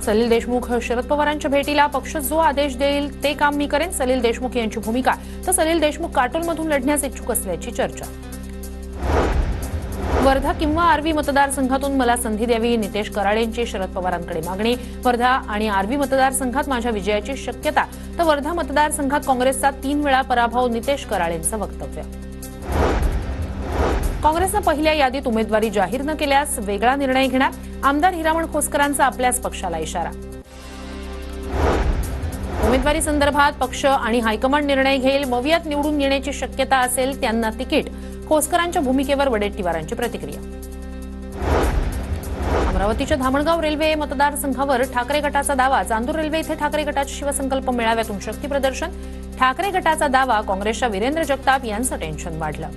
सलील देशमुख शरद पवारांच्या भेटीला पक्ष जो आदेश देईल ते काम मी करेन, सलील देशमुख यांची भूमिका. तर सलील देशमुख काटोलमधून लढण्यास इच्छुक असल्याची चर्चा. वर्धा किंवा आर्वी मतदारसंघातून मला संधी द्यावी, नितेश कराडेंची शरद पवारांकडे मागणी. वर्धा आणि आर्वी मतदारसंघात माझ्या विजयाची शक्यता. तर वर्धा मतदारसंघात काँग्रेसचा 3 वेळा पराभव, नितेश कराडेंचं वक्तव्य. काँग्रेसनं पहिल्या यादीत उमेदवारी जाहीर न केल्यास वेगळा निर्णय घेणार, आमदार हिरामण खोसकरांचा आपल्याच पक्षाला इशारा. उमेदवारी संदर्भात पक्ष आणि हायकमांड निर्णय घेईल, मवियात निवडून येण्याची शक्यता असेल त्यांना तिकीट. खोसकरांच्या भूमिकेवर वडेट्टीवारांची प्रतिक्रिया. अमरावतीच्या धामणगाव रेल्वे मतदारसंघावर ठाकरे गटाचा दावा. चांदूर रेल्वे इथे ठाकरे गटाच्या शिवसंकल्प मेळाव्यातून शक्ती प्रदर्शन. ठाकरे गटाचा दावा, काँग्रेसच्या वीरेंद्र जगताप यांचं टेन्शन वाढलं.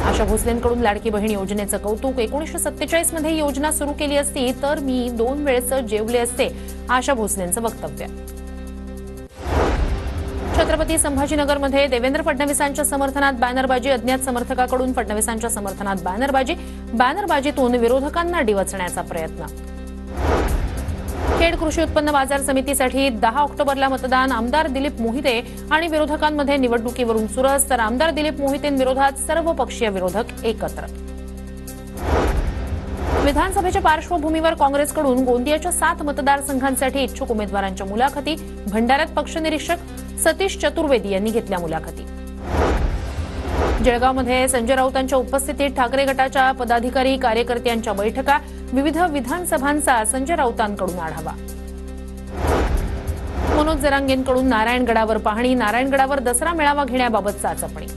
आशा भोसलेंकडून लाडकी बहीण योजनेचं कौतुक. 1947 मध्ये योजना सुरू केली असती तर मी 2 वेळेचं जेवले असते, आशा भोसलेंचं वक्तव्य. छत्रपती संभाजीनगरमध्ये देवेंद्र फडणवीसांच्या समर्थनात बॅनरबाजी. अज्ञात समर्थकाकडून फडणवीसांच्या समर्थनात बॅनरबाजी. बॅनरबाजीतून विरोधकांना डिवचण्याचा प्रयत्न. खेड कृषी उत्पन्न बाजार समितीसाठी 10 ऑक्टोबरला मतदान. आमदार दिलीप मोहिते आणि विरोधकांमध्ये निवडणुकीवरून चुरस. तर आमदार दिलीप मोहितेंविरोधात सर्व पक्षीय विरोधक एकत्र. विधानसभेच्या पार्श्वभूमीवर काँग्रेसकडून गोंदियाच्या 7 मतदारसंघांसाठी इच्छुक उमेदवारांच्या मुलाखती. भंडाऱ्यात पक्ष निरीक्षक सतीश चतुर्वेदी यांनी घेतल्या मुलाखती. जळगावमध्ये संजय राऊतांच्या उपस्थितीत ठाकरे गटाच्या पदाधिकारी कार्यकर्त्यांच्या बैठका. विविध विधानसभांचा संजय राऊतांकडून आढावा. मनोज जरांगेंकडून नारायणगडावर पाहणी. नारायणगडावर दसरा मेळावा घेण्याबाबत चाचपणी.